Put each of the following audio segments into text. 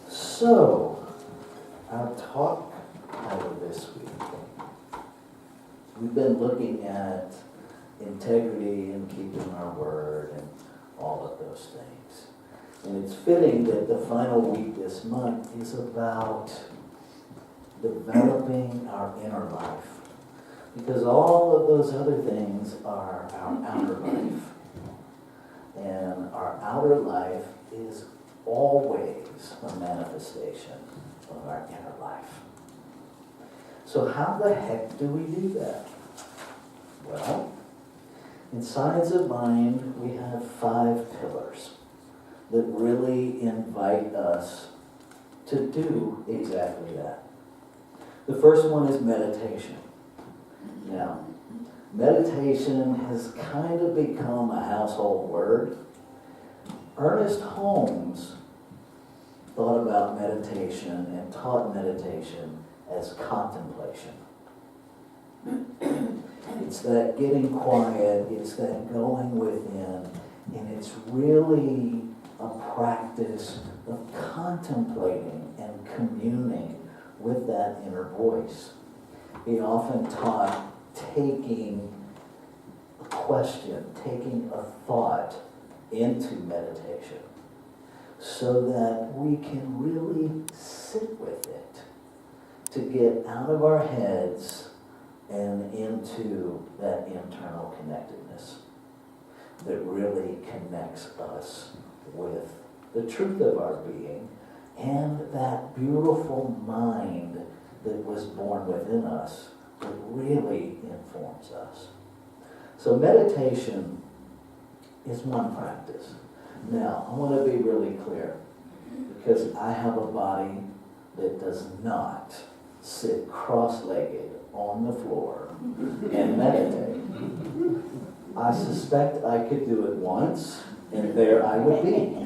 So, our talk title this week, we've been looking at integrity and keeping our word and all of those things. And it's fitting that the final week this month is about developing our inner life. Because all of those other things are our outer life. And our outer life is always a manifestation of our inner life. So how the heck do we do that? Well, in Science of Mind, we have 5 pillars that really invite us to do exactly that. The first one is meditation. Now, meditation has kind of become a household word. Ernest Holmes thought about meditation and taught meditation as contemplation. It's that getting quiet, it's that going within, and it's really a practice of contemplating and communing with that inner voice. He often taught taking a question, taking a thought into meditation so that we can really sit with it to get out of our heads and into that internal connectedness that really connects us with the truth of our being and that beautiful mind that was born within us that really informs us. So meditation is one practice. Now, I want to be really clear because I have a body that does not sit cross-legged on the floor and meditate. I suspect I could do it once and there I would be.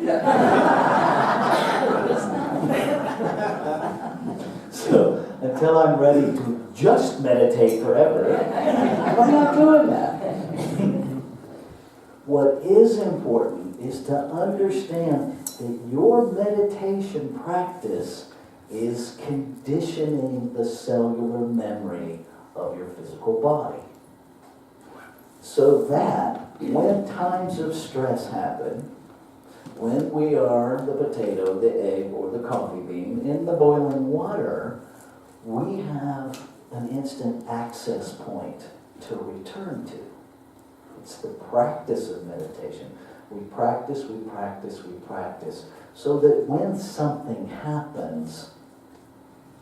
So, until I'm ready to just meditate forever, I'm not doing that. What is important is to understand that your meditation practice is conditioning the cellular memory of your physical body. So that when times of stress happen, when we are the potato, the egg, or the coffee bean in the boiling water, we have an instant access point to return to. It's the practice of meditation. We practice, we practice, we practice, so that when something happens,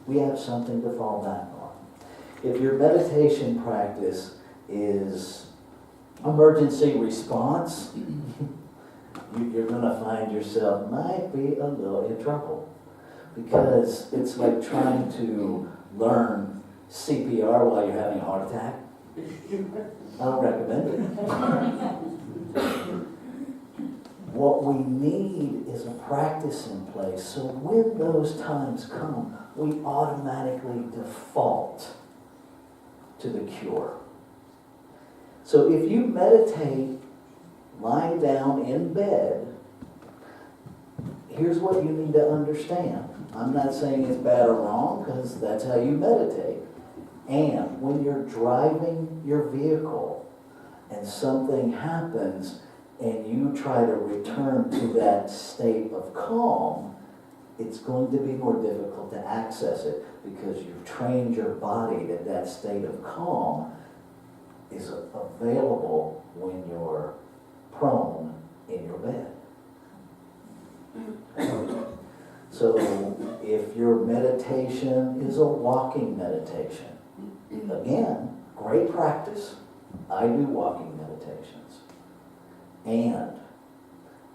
we have something to fall back on. If your meditation practice is emergency response, you're going to find yourself might be a little in trouble. Because it's like trying to learn CPR while you're having a heart attack. I don't recommend it. What we need is a practice in place so when those times come, we automatically default to the cure. So if you meditate lying down in bed, here's what you need to understand. I'm not saying it's bad or wrong, because that's how you meditate. And when you're driving your vehicle and something happens and you try to return to that state of calm, it's going to be more difficult to access it because you've trained your body that that state of calm is available when you're prone in your bed. So if your meditation is a walking meditation, again, great practice. I do walking meditations. And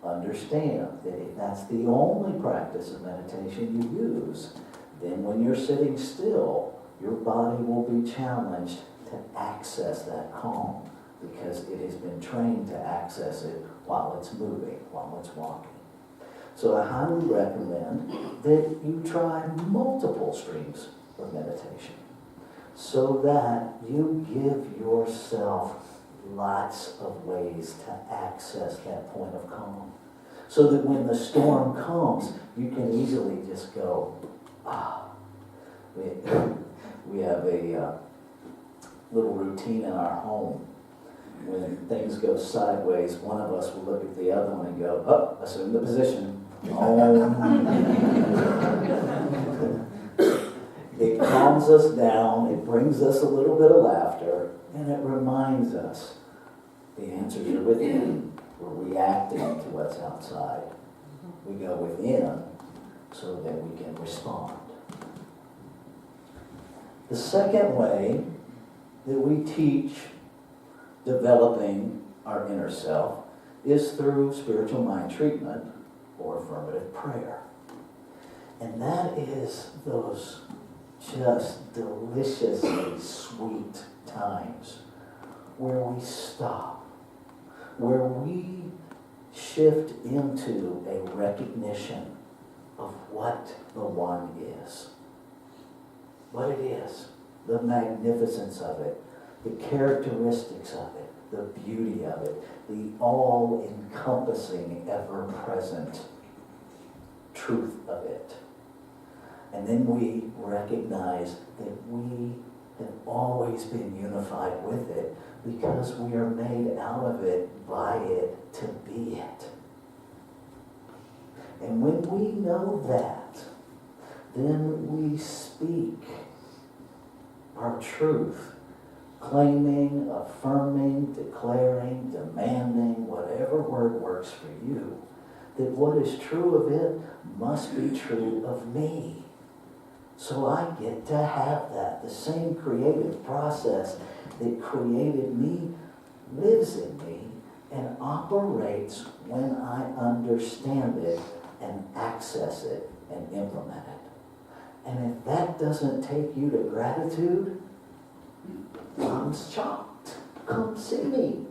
understand that if that's the only practice of meditation you use, then when you're sitting still, your body will be challenged to access that calm because it has been trained to access it while it's moving, while it's walking. So I highly recommend that you try multiple streams of meditation, so that you give yourself lots of ways to access that point of calm. So that when the storm comes, you can easily just go, ah. We have a little routine in our home. When things go sideways, one of us will look at the other one and go, oh, assume the position. It calms us down, it brings us a little bit of laughter, and it reminds us the answers are within. We're reacting to what's outside. We go within so that we can respond. The second way that we teach developing our inner self is through spiritual mind treatment or affirmative prayer. And that is those just deliciously sweet times where we stop, where we shift into a recognition of what the One is. What it is, the magnificence of it, the characteristics of it, the beauty of it, the all-encompassing, ever-present truth of it. And then we recognize that we have always been unified with it because we are made out of it, by it, to be it. And when we know that, then we speak our truth, claiming, affirming, declaring, demanding, whatever word works for you, that what is true of it must be true of me. So I get to have that. The same creative process that created me lives in me and operates when I understand it and access it and implement it. And if that doesn't take you to gratitude, I'm shocked. Come see me.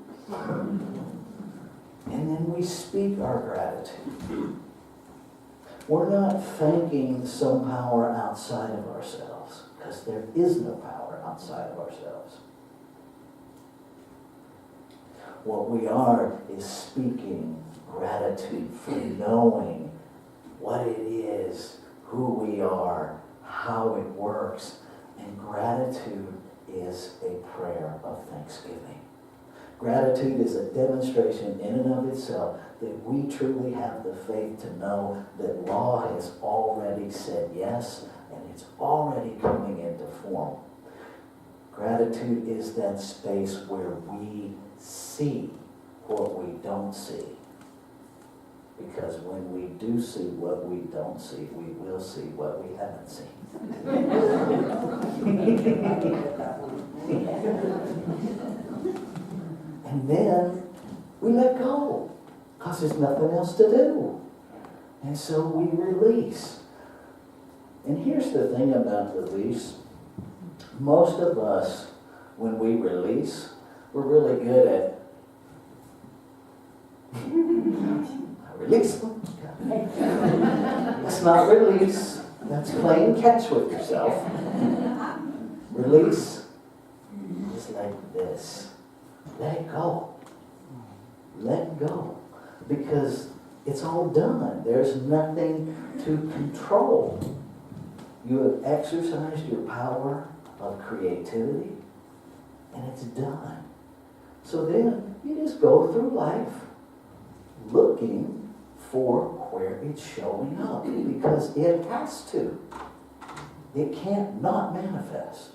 And then we speak our gratitude. We're not thanking some power outside of ourselves, because there is no power outside of ourselves. What we are is speaking gratitude for knowing what it is, who we are, how it works. And gratitude is a prayer of thanksgiving. Gratitude is a demonstration in and of itself that we truly have the faith to know that law has already said yes, and it's already coming into form. Gratitude is that space where we see what we don't see. Because when we do see what we don't see, we will see what we haven't seen. And then we let go, because there's nothing else to do. And so we release. And here's the thing about release. Most of us, when we release, we're really good at release. That's not release. That's playing catch with yourself. Release is like this. Let it go. Let go. Because it's all done. There's nothing to control. You have exercised your power of creativity, and it's done. So then you just go through life looking for where it's showing up, because it has to. It can't not manifest.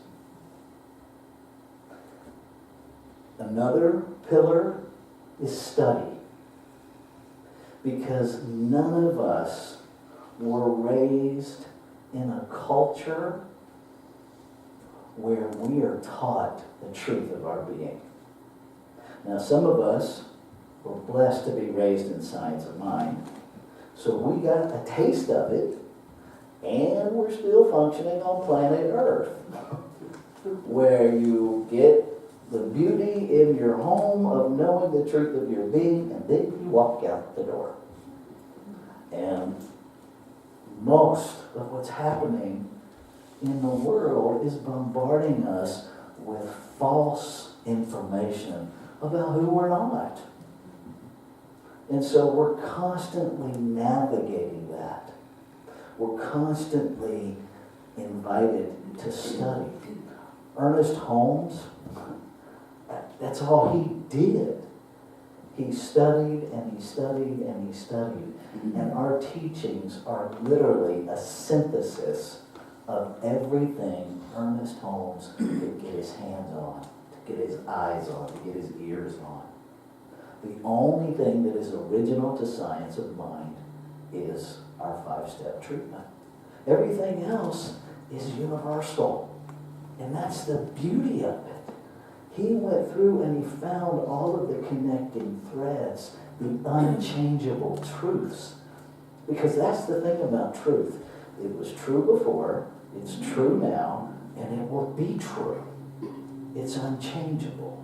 Another pillar is study. Because none of us were raised in a culture where we are taught the truth of our being. Now, some of us were blessed to be raised in science of mind, so we got a taste of it, and we're still functioning on planet Earth, where you get the beauty in your home of knowing the truth of your being, and then you walk out the door. And most of what's happening in the world is bombarding us with false information about who we're not. And so we're constantly navigating that. We're constantly invited to study. Ernest Holmes, that's all he did. He studied and he studied and he studied. And our teachings are literally a synthesis of everything Ernest Holmes could get his hands on, to get his eyes on, to get his ears on. The only thing that is original to science of mind is our 5-step treatment. Everything else is universal. And that's the beauty of it. He went through and he found all of the connecting threads, the unchangeable truths. Because that's the thing about truth. It was true before, it's true now, and it will be true. It's unchangeable.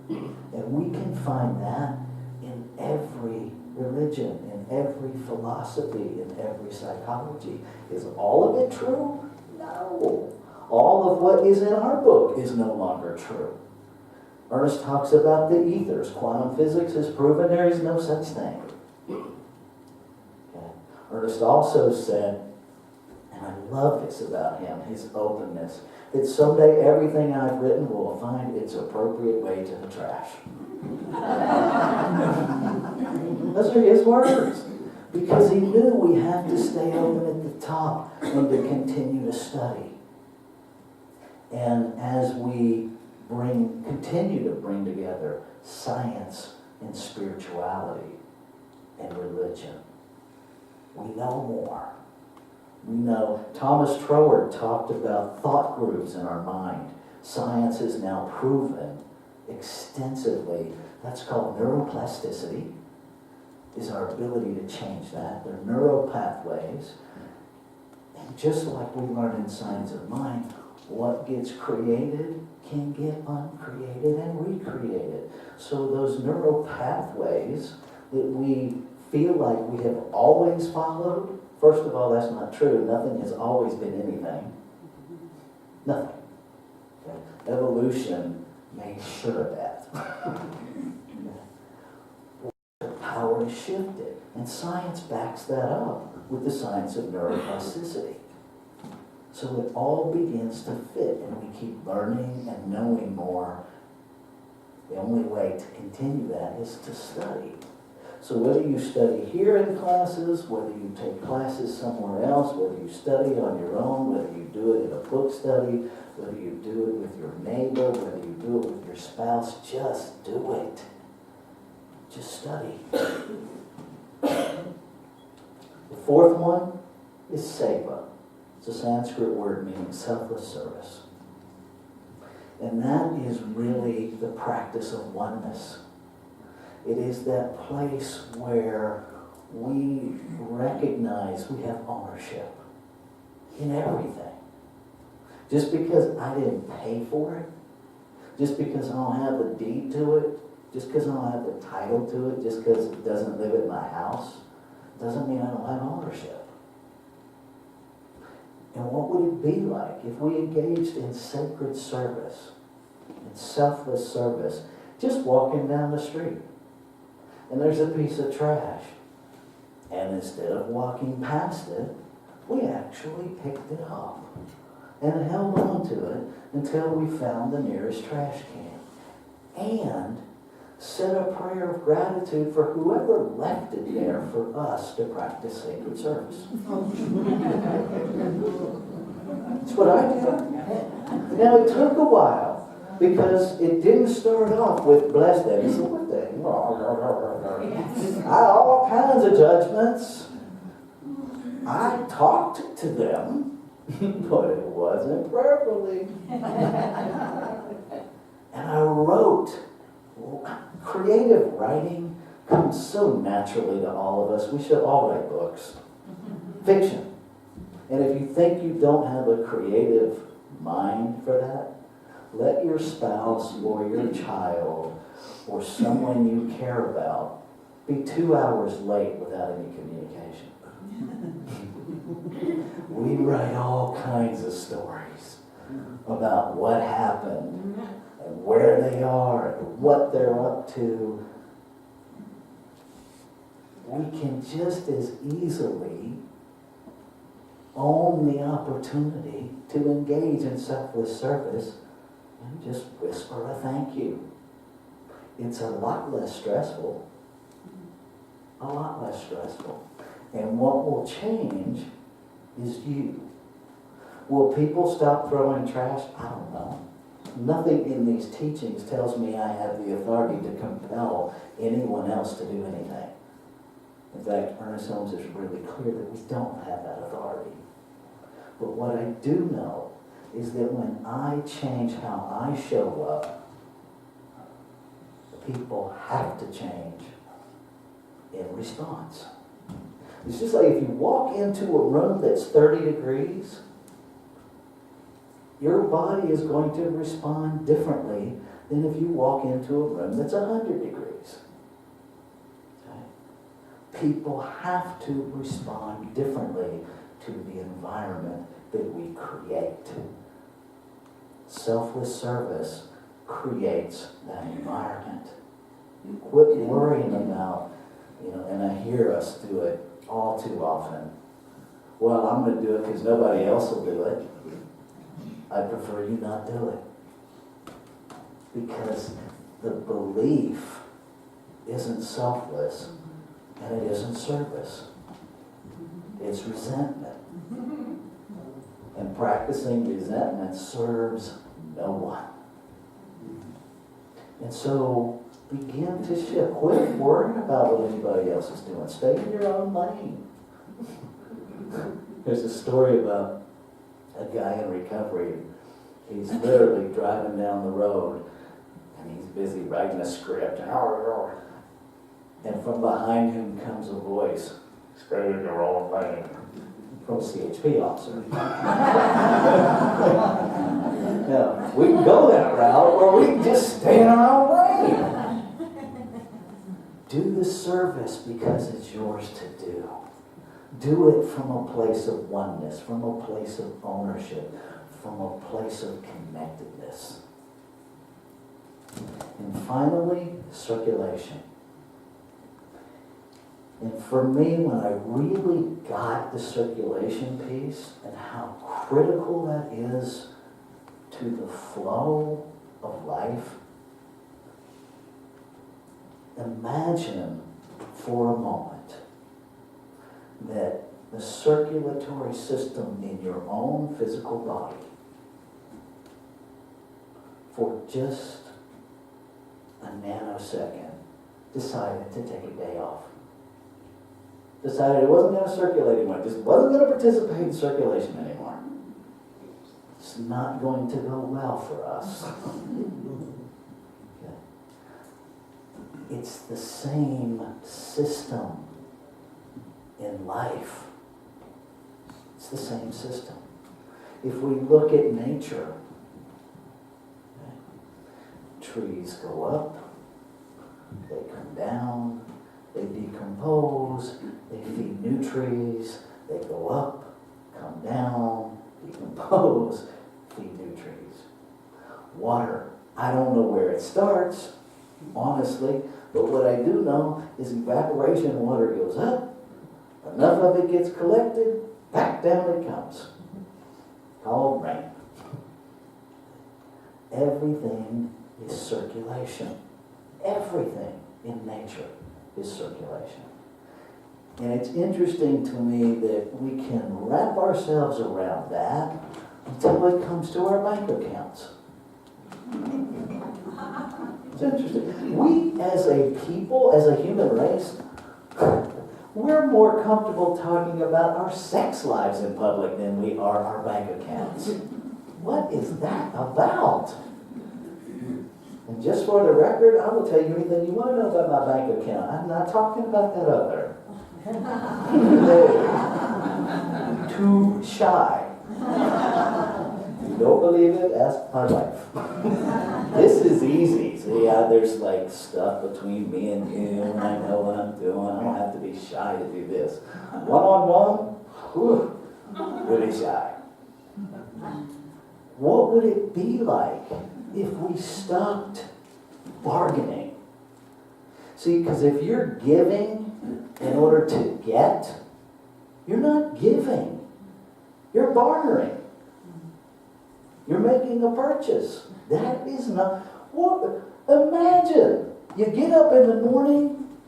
And we can find that in every religion, in every philosophy, in every psychology. Is all of it true? No. All of what is in our book is no longer true. Ernest talks about the ethers. Quantum physics has proven there is no such thing. Okay. Ernest also said, and I love this about him, his openness, that someday everything I've written will find its appropriate way to the trash. Those are his words. Because he knew we have to stay open at the top and to continue to study. And as we continue to bring together science and spirituality and religion, we know more. We know Thomas Troward talked about thought grooves in our mind. Science has now proven extensively, that's called neuroplasticity, is our ability to change that. They're neural pathways. And just like we learned in Science of Mind, what gets created can get uncreated and recreated. So those neural pathways that we feel like we have always followed, first of all, that's not true. Nothing has always been anything. Nothing. Okay? Evolution made sure of that. The power is shifted. And science backs that up with the science of neuroplasticity. So it all begins to fit, and we keep learning and knowing more. The only way to continue that is to study. So whether you study here in classes, whether you take classes somewhere else, whether you study on your own, whether you do it in a book study, whether you do it with your neighbor, whether you do it with your spouse, just do it. Just study. The fourth one is seva. It's a Sanskrit word meaning selfless service. And that is really the practice of oneness. It is that place where we recognize we have ownership in everything. Just because I didn't pay for it, just because I don't have the deed to it, just because I don't have the title to it, just because it doesn't live at my house, doesn't mean I don't have ownership. And what would it be like if we engaged in sacred service, in selfless service, just walking down the street, and there's a piece of trash, and instead of walking past it, we actually picked it up and held on to it until we found the nearest trash can, and said a prayer of gratitude for whoever left it there for us to practice sacred service. That's what I did. Now it took a while because it didn't start off with bless them. It's what they. I had all kinds of judgments. I talked to them, but it wasn't prayerfully. And I wrote. Creative writing comes so naturally to all of us. We should all write books. Fiction. And if you think you don't have a creative mind for that, let your spouse or your child or someone you care about be 2 hours late without any communication. We write all kinds of stories about what happened and where they are and what they're up to. We can just as easily own the opportunity to engage in selfless service and just whisper a thank you. It's a lot less stressful. A lot less stressful. And what will change is you. Will people stop throwing trash? I don't know. Nothing in these teachings tells me I have the authority to compel anyone else to do anything. In fact, Ernest Holmes is really clear that we don't have that authority. But what I do know is that when I change how I show up, people have to change in response. It's just like if you walk into a room that's 30 degrees, your body is going to respond differently than if you walk into a room that's 100 degrees. Okay? People have to respond differently to the environment that we create. Selfless service creates that environment. Quit worrying about, and I hear us do it all too often. Well, I'm going to do it because nobody else will do it. I prefer you not do it. Because the belief isn't selfless and it isn't service. It's resentment. And practicing resentment serves no one. And so begin to shift. Quit worrying about what anybody else is doing. Stay in your own lane. There's a story about a guy in recovery. He's literally driving down the road and he's busy writing a script. And from behind him comes a voice. Stay in your own lane. From a CHP officer. Now, we can go that route or we can just stay in our own lane. Do the service because it's yours to do. Do it from a place of oneness, from a place of ownership, from a place of connectedness. And finally, circulation. And for me, when I really got the circulation piece and how critical that is to the flow of life, imagine for a moment that the circulatory system in your own physical body for just a nanosecond decided to take a day off. Decided it wasn't going to circulate anymore. Just wasn't going to participate in circulation anymore. It's not going to go well for us. Okay. It's the same system in life. It's the same system. If we look at nature, okay, trees go up, they come down, they decompose, they feed new trees, they go up, come down, decompose, feed new trees. Water, I don't know where it starts, honestly, but what I do know is evaporation water goes up, enough of it gets collected, back down it comes. Called rain. Everything is circulation. Everything in nature is circulation. And it's interesting to me that we can wrap ourselves around that until it comes to our bank accounts. It's interesting. We as a people, as a human race, we're more comfortable talking about our sex lives in public than we are our bank accounts. What is that about? And just for the record, I will tell you anything you want to know about my bank account. I'm not talking about that other. No. Too shy. you don't believe it, ask my wife. This is easy. See, there's like stuff between me and you, and I know what I'm doing. I don't have to be shy to do this. One-on-one, whew, really shy. What would it be like if we stopped bargaining? See, because if you're giving in order to get, you're not giving. You're bartering. You're making a purchase. That is not what. Imagine you get up in the morning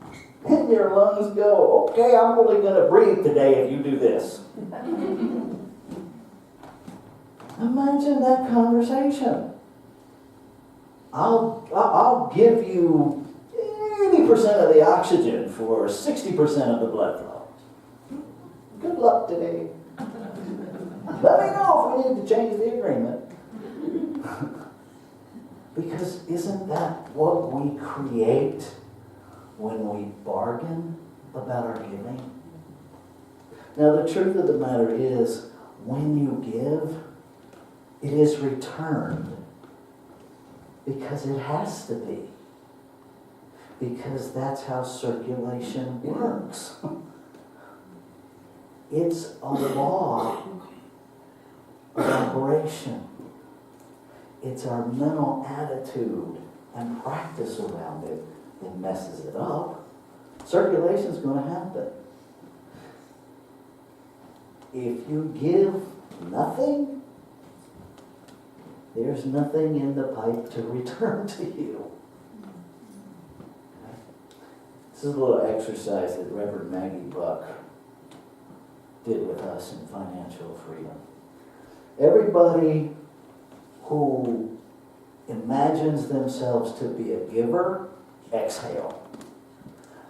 and your lungs go, okay, I'm only going to breathe today if you do this. Imagine that conversation. I'll give you 80% of the oxygen for 60% of the blood flow. Good luck today. Let me know if we need to change the agreement. Because isn't that what we create when we bargain about our giving? Now the truth of the matter is, when you give, it is returned. Because it has to be. Because that's how circulation works. It's a law of operation. It's our mental attitude and practice around it that messes it up. Circulation's going to happen. If you give nothing, there's nothing in the pipe to return to you. This is a little exercise that Reverend Maggie Buck did with us in Financial Freedom. Everybody who imagines themselves to be a giver, exhale.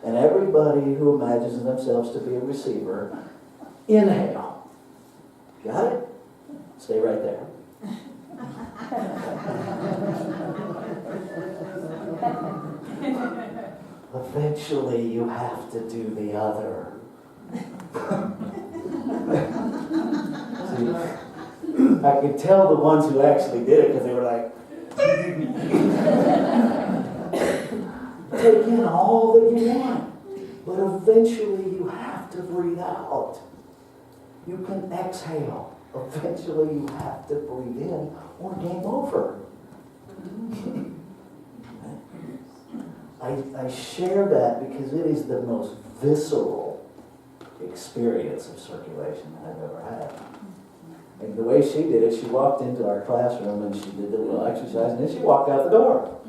And everybody who imagines themselves to be a receiver, inhale. Got it? Stay right there. Eventually you have to do the other. See, I could tell the ones who actually did it because they were like, take in all that you want, but eventually you have to breathe out. You can exhale. Eventually you have to breathe in or game over. I share that because it is the most visceral experience of circulation that I've ever had. And the way she did it, she walked into our classroom and she did the little exercise, and then she walked out the door.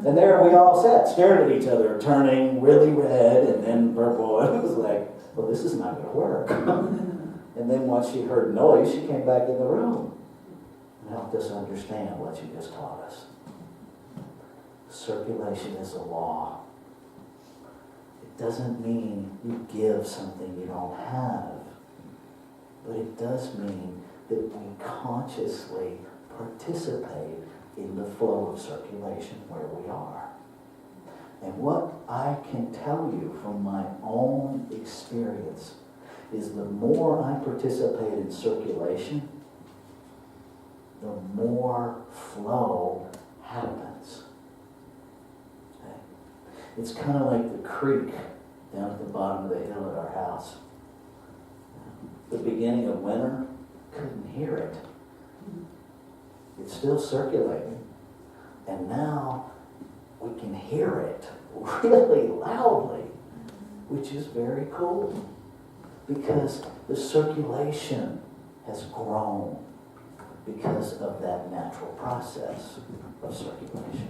And there we all sat, stared at each other, turning really red and then purple. And it was like, well, this is not going to work. And then once she heard noise, she came back in the room and helped us understand what you just taught us. Circulation is a law. It doesn't mean you give something you don't have, but it does mean that we consciously participate in the flow of circulation where we are. And what I can tell you from my own experience is the more I participate in circulation, the more flow happens. Okay? It's kind of like the creek down at the bottom of the hill at our house. The beginning of winter, couldn't hear it. It's still circulating. And now we can hear it really loudly, which is very cool. Because the circulation has grown because of that natural process of circulation.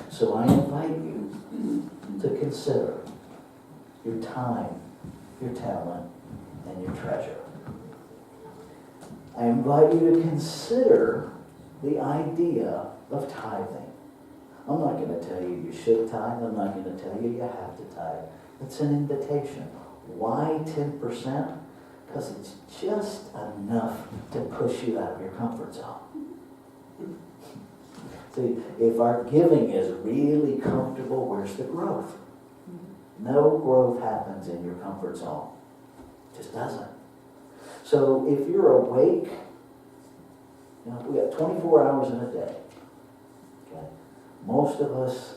So I invite you to consider your time, your talent, and your treasure. I invite you to consider the idea of tithing. I'm not going to tell you you should tithe. I'm not going to tell you you have to tithe. It's an invitation. Why 10%? Because it's just enough to push you out of your comfort zone. See, if our giving is really comfortable, where's the growth? No growth happens in your comfort zone. It just doesn't. So if you're awake You know, we got 24 hours in a day. Okay? Most of us,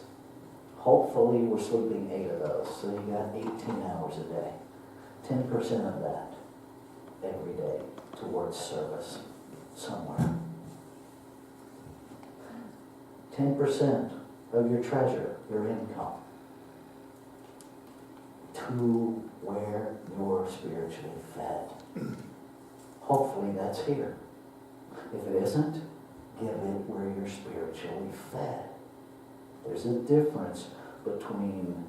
hopefully, we're sleeping 8 of those. So you got 18 hours a day. 10% of that every day towards service somewhere. 10% of your treasure, your income, to where you're spiritually fed. Hopefully that's here. If it isn't, give it where you're spiritually fed. There's a difference between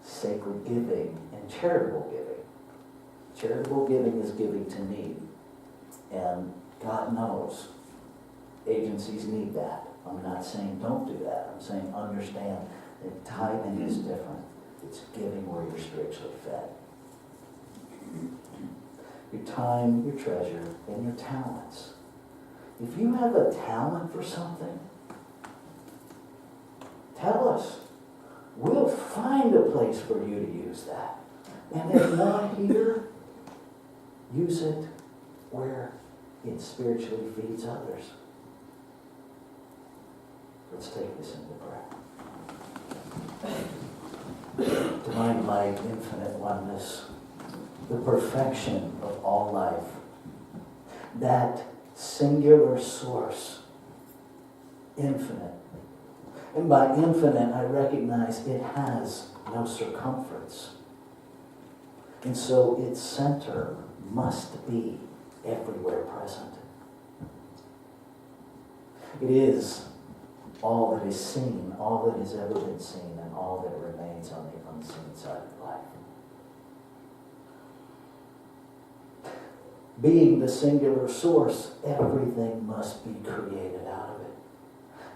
sacred giving and charitable giving. Charitable giving is giving to need. And God knows agencies need that. I'm not saying don't do that. I'm saying understand that tithing is different. It's giving where you're spiritually fed. Your time, your treasure, and your talents. If you have a talent for something, tell us. We'll find a place for you to use that. And if not here, use it where it spiritually feeds others. Let's take this into prayer. Divine light, infinite oneness, the perfection of all life, that singular source, infinite. And by infinite, I recognize it has no circumference. And so its center must be everywhere present. It is all that is seen, all that has ever been seen, and all that remains on the unseen side of life. Being the singular source, everything must be created out of it.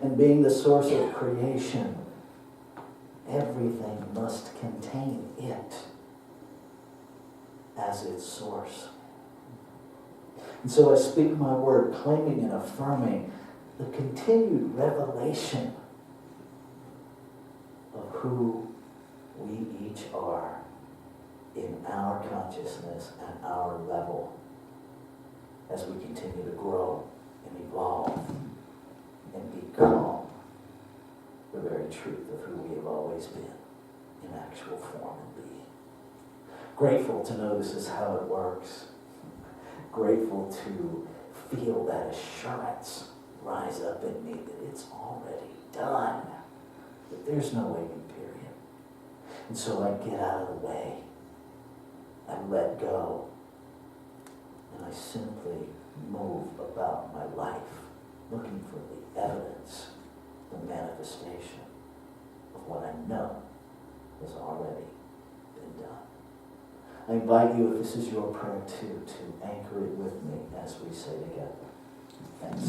And being the source of creation, everything must contain it as its source. And so I speak my word, claiming and affirming the continued revelation of who we each are in our consciousness and our level as we continue to grow and evolve and become the very truth of who we have always been in actual form and being. Grateful to know this is how it works. Grateful to feel that assurance rise up in me that it's already done, that there's no waiting period. And so I get out of the way, I let go, and I simply move about my life looking for the evidence, the manifestation of what I know has already been done. I invite you, if this is your prayer too, to anchor it with me as we say together. Thanks.